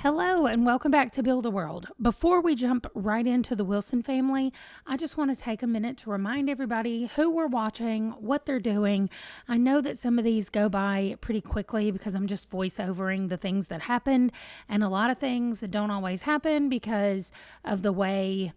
Hello and welcome back to Build a World. Before we jump right into the Wilson family, I just want to take a minute to remind everybody who we're watching, what they're doing. I know that some of these go by pretty quickly because I'm just voiceovering the things that happened, and a lot of things that don't always happen because of the way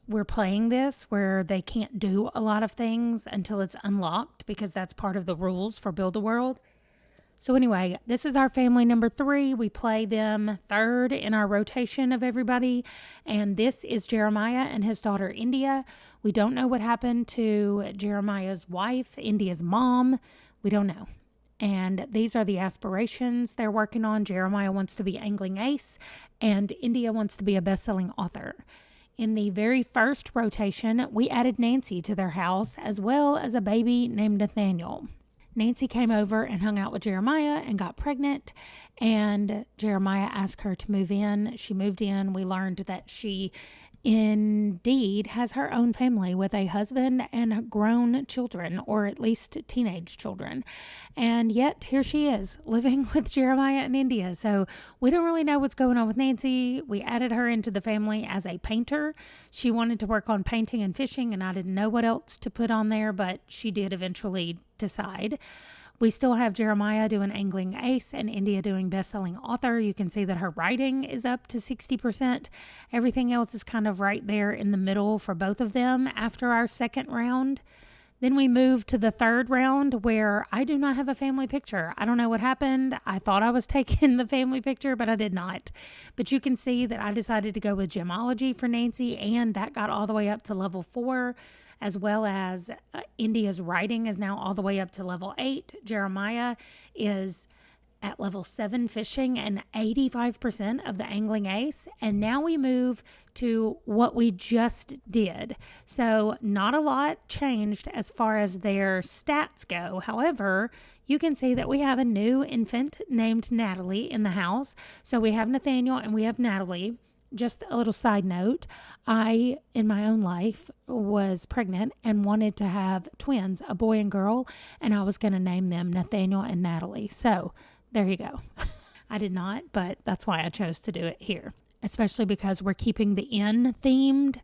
we're playing this, where they can't do a lot of things until it's unlocked because that's part of the rules for Build a World. So anyway, this is our family number 3. We play them third in our rotation of everybody. And this is Jeremiah and his daughter, India. We don't know what happened to Jeremiah's wife, India's mom. We don't know. And these are the aspirations they're working on. Jeremiah wants to be angling ace, and India wants to be a best-selling author. In the very first rotation, we added Nancy to their house, as well as a baby named Nathaniel. Nancy came over and hung out with Jeremiah and got pregnant, and Jeremiah asked her to move in. She moved in. We learned that she indeed has her own family with a husband and grown children, or at least teenage children. And yet here she is living with Jeremiah and India. So we don't really know what's going on with Nancy. We added her into the family as a painter. She wanted to work on painting and fishing, and I didn't know what else to put on there, but she did eventually decide. We still have Jeremiah doing angling ace and India doing best-selling author. You can see that her writing is up to 60%. Everything else is kind of right there in the middle for both of them after our second round. Then we move to the third round, where I do not have a family picture. I don't know what happened. I thought I was taking the family picture, but I did not. But you can see that I decided to go with gemology for Nancy, and that got all the way up to level 4, as well as India's writing is now all the way up to level 8. Jeremiah is at level 7 fishing and 85% of the angling ace. And now we move to what we just did. So not a lot changed as far as their stats go. However, you can see that we have a new infant named Natalie in the house. So we have Nathaniel and we have Natalie. Just a little side note, I, in my own life, was pregnant and wanted to have twins, a boy and girl, and I was going to name them Nathaniel and Natalie. So there you go. I did not, but that's why I chose to do it here, especially because we're keeping the N-themed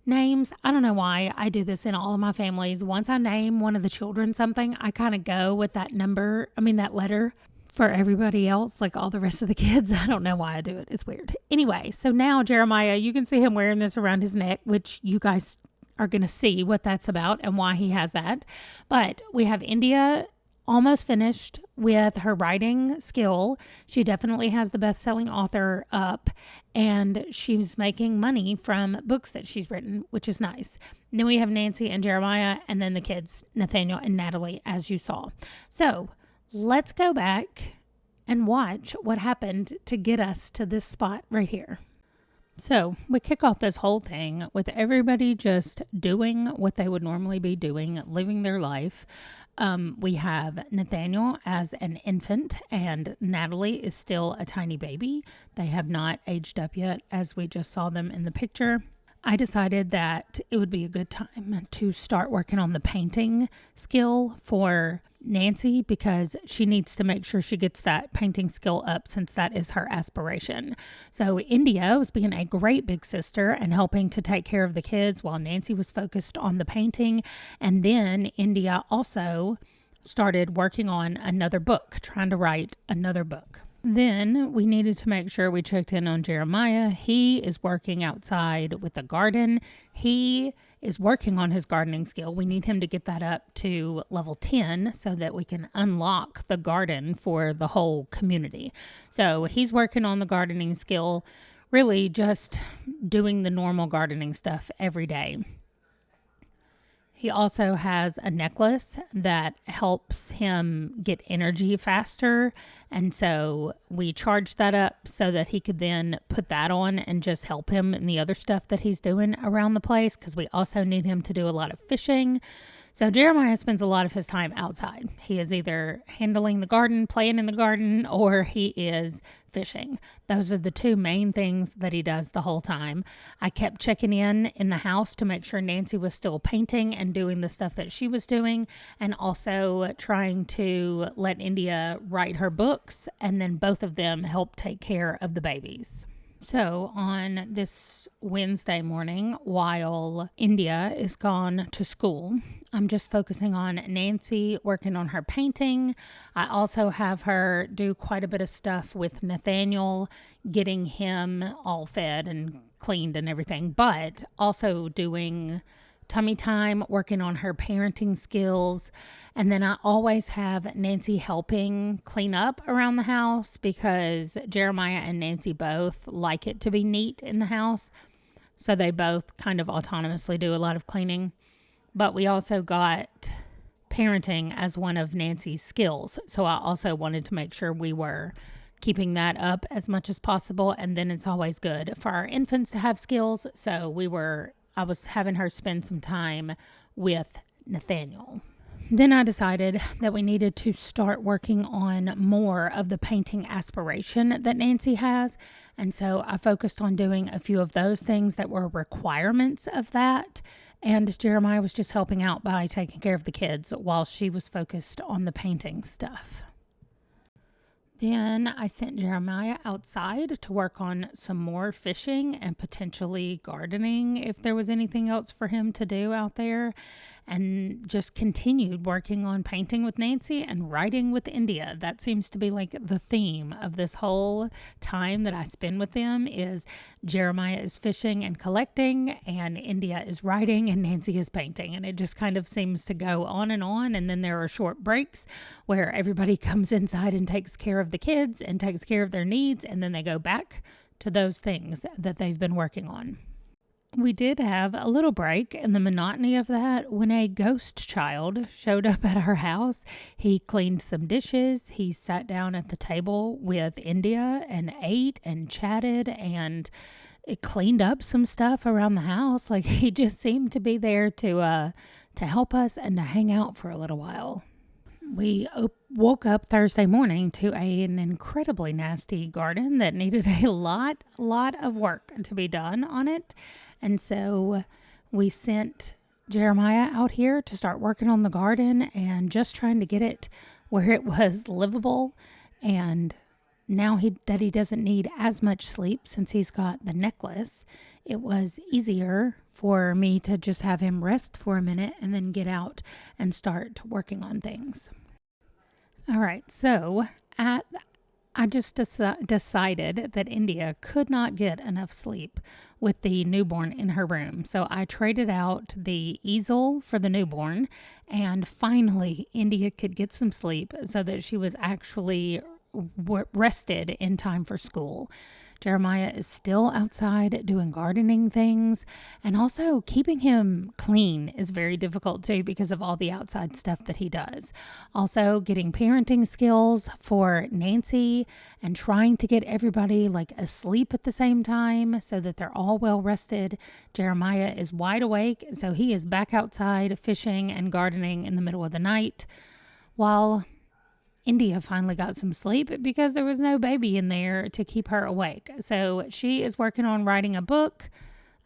names. I don't know why I do this in all of my families. Once I name one of the children something, I kind of go with that letter. For everybody else, like all the rest of the kids, I don't know why I do it. It's weird. Anyway, so now Jeremiah, you can see him wearing this around his neck, which you guys are going to see what that's about and why he has that. But we have India almost finished with her writing skill. She definitely has the best-selling author up, and she's making money from books that she's written, which is nice. And then we have Nancy and Jeremiah, and then the kids, Nathaniel and Natalie, as you saw. So let's go back and watch what happened to get us to this spot right here. So we kick off this whole thing with everybody just doing what they would normally be doing, living their life. We have Nathaniel as an infant, and Natalie is still a tiny baby. They have not aged up yet, as we just saw them in the picture. I decided that it would be a good time to start working on the painting skill for Nancy, because she needs to make sure she gets that painting skill up, since that is her aspiration. So India was being a great big sister and helping to take care of the kids while Nancy was focused on the painting. And then India also started working on another book, trying to write another book. Then we needed to make sure we checked in on Jeremiah. He is working outside with the garden. He is working on his gardening skill. We need him to get that up to level 10 so that we can unlock the garden for the whole community. So he's working on the gardening skill, really just doing the normal gardening stuff every day. He also has a necklace that helps him get energy faster. And so we charged that up so that he could then put that on and just help him in the other stuff that he's doing around the place, because we also need him to do a lot of fishing. So Jeremiah spends a lot of his time outside. He is either handling the garden, playing in the garden, or he is fishing. Those are the two main things that he does the whole time. I kept checking in the house to make sure Nancy was still painting and doing the stuff that she was doing, and also trying to let India write her books, and then both of them help take care of the babies. So on this Wednesday morning, while India is gone to school, I'm just focusing on Nancy working on her painting. I also have her do quite a bit of stuff with Nathaniel, getting him all fed and cleaned and everything, but also doing tummy time, working on her parenting skills. And then I always have Nancy helping clean up around the house because Jeremiah and Nancy both like it to be neat in the house. So they both kind of autonomously do a lot of cleaning. But we also got parenting as one of Nancy's skills. So I also wanted to make sure we were keeping that up as much as possible. And then it's always good for our infants to have skills. So I was having her spend some time with Nathaniel. Then I decided that we needed to start working on more of the painting aspiration that Nancy has. And so I focused on doing a few of those things that were requirements of that. And Jeremiah was just helping out by taking care of the kids while she was focused on the painting stuff. Then I sent Jeremiah outside to work on some more fishing and potentially gardening if there was anything else for him to do out there, and just continued working on painting with Nancy and writing with India. That seems to be like the theme of this whole time that I spend with them is Jeremiah is fishing and collecting, and India is writing, and Nancy is painting. And it just kind of seems to go on. And then there are short breaks where everybody comes inside and takes care of the kids and takes care of their needs, and then they go back to those things that they've been working on. We did have a little break in the monotony of that when a ghost child showed up at our house. He cleaned some dishes. He sat down at the table with India and ate and chatted, and it cleaned up some stuff around the house. Like, he just seemed to be there to help us and to hang out for a little while. We woke up Thursday morning to an incredibly nasty garden that needed a lot of work to be done on it. And so we sent Jeremiah out here to start working on the garden and just trying to get it where it was livable. And now that he doesn't need as much sleep since he's got the necklace, it was easier for me to just have him rest for a minute and then get out and start working on things. All right, so I just decided that India could not get enough sleep with the newborn in her room. So I traded out the easel for the newborn, and finally India could get some sleep so that she was actually rested in time for school. Jeremiah is still outside doing gardening things, and also keeping him clean is very difficult too because of all the outside stuff that he does. Also getting parenting skills for Nancy and trying to get everybody like asleep at the same time so that they're all well rested. Jeremiah is wide awake, so he is back outside fishing and gardening in the middle of the night, while India finally got some sleep because there was no baby in there to keep her awake. So she is working on writing a book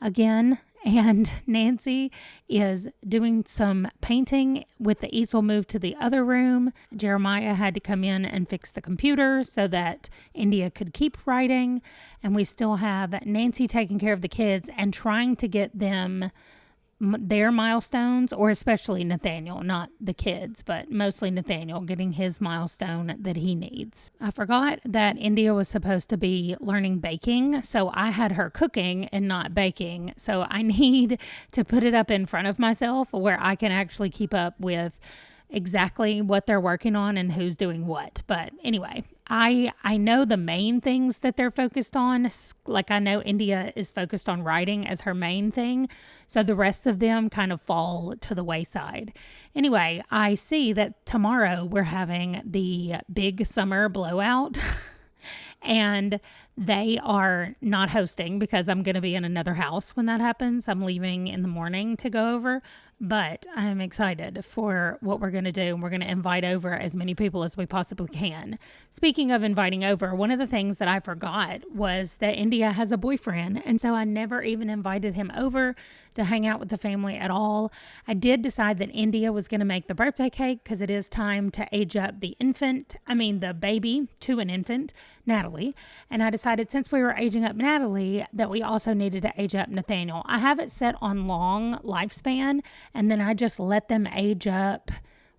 again, and Nancy is doing some painting with the easel moved to the other room. Jeremiah had to come in and fix the computer so that India could keep writing, and we still have Nancy taking care of the kids and trying to get them their milestones, or especially Nathaniel, not the kids, but mostly Nathaniel getting his milestone that he needs. I forgot that India was supposed to be learning baking, so I had her cooking and not baking. So I need to put it up in front of myself where I can actually keep up with exactly what they're working on and who's doing what. But anyway, I know the main things that they're focused on. Like, I know India is focused on writing as her main thing, so the rest of them kind of fall to the wayside. Anyway, I see that tomorrow we're having the big summer blowout and They are not hosting because I'm going to be in another house when that happens. I'm leaving in the morning to go over, but I'm excited for what we're going to do. And we're going to invite over as many people as we possibly can. Speaking of inviting over, one of the things that I forgot was that India has a boyfriend. And so I never even invited him over to hang out with the family at all. I did decide that India was going to make the birthday cake because it is time to age up the baby to an infant, Natalie. And I decided since we were aging up Natalie that we also needed to age up Nathaniel. I have it set on long lifespan, and then I just let them age up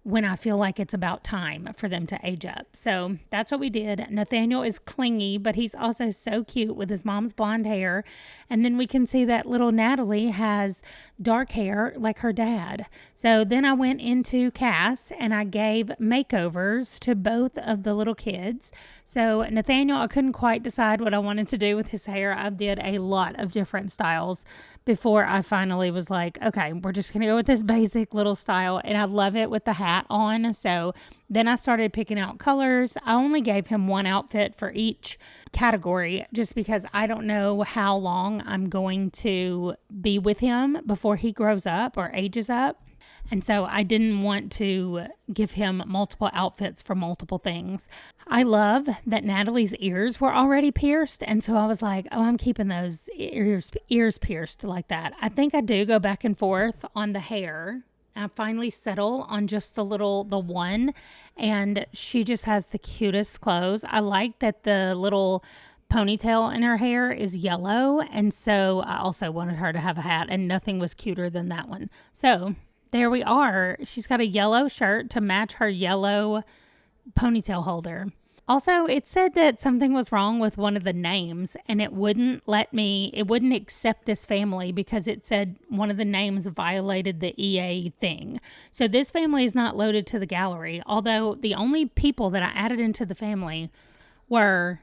when I feel like it's about time for them to age up. So that's what we did. Nathaniel is clingy, but he's also so cute with his mom's blonde hair. And then we can see that little Natalie has dark hair like her dad. So then I went into Cass and I gave makeovers to both of the little kids. So Nathaniel, I couldn't quite decide what I wanted to do with his hair. I did a lot of different styles before I finally was like, okay, we're just going to go with this basic little style. And I love it with the hat on. So then I started picking out colors. I only gave him one outfit for each category just because I don't know how long I'm going to be with him before he grows up or ages up. And so I didn't want to give him multiple outfits for multiple things. I love that Natalie's ears were already pierced. And so I was like, oh, I'm keeping those ears pierced like that. I think I do go back and forth on the hair. I finally settle on just the one, and she just has the cutest clothes. I like that the little ponytail in her hair is yellow, and so I also wanted her to have a hat, and nothing was cuter than that one. So there we are. She's got a yellow shirt to match her yellow ponytail holder. Also, it said that something was wrong with one of the names, and it wouldn't accept this family because it said one of the names violated the EA thing. So this family is not loaded to the gallery, although the only people that I added into the family were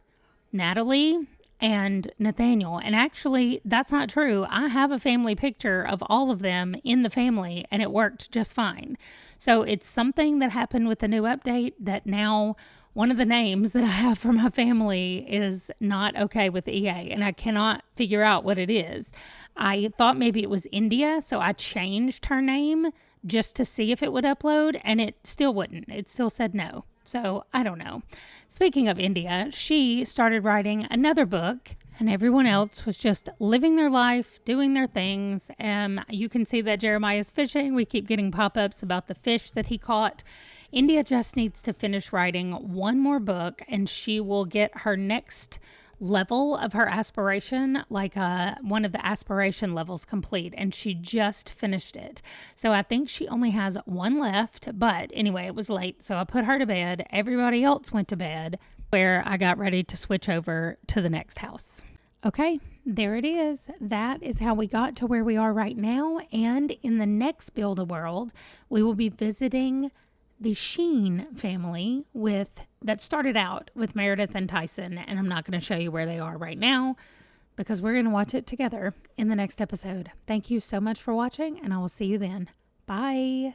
Natalie and Nathaniel. And actually, that's not true. I have a family picture of all of them in the family, and it worked just fine. So it's something that happened with the new update that now one of the names that I have for my family is not okay with EA, and I cannot figure out what it is. I thought maybe it was India, so I changed her name just to see if it would upload, and it still wouldn't. It still said no. So I don't know. Speaking of India, she started writing another book, and everyone else was just living their life, doing their things. You can see that Jeremiah is fishing. We keep getting pop-ups about the fish that he caught. India just needs to finish writing one more book, and she will get her next level of her aspiration, like one of the aspiration levels complete, and she just finished it. So I think she only has one left, but anyway, it was late, so I put her to bed. Everybody else went to bed, where I got ready to switch over to the next house. Okay, there it is. That is how we got to where we are right now, and in the next Build-A-World, we will be visiting the Sheen family that started out with Meredith and Tyson, and I'm not going to show you where they are right now because we're going to watch it together in the next episode. Thank you so much for watching, and I will see you then. Bye.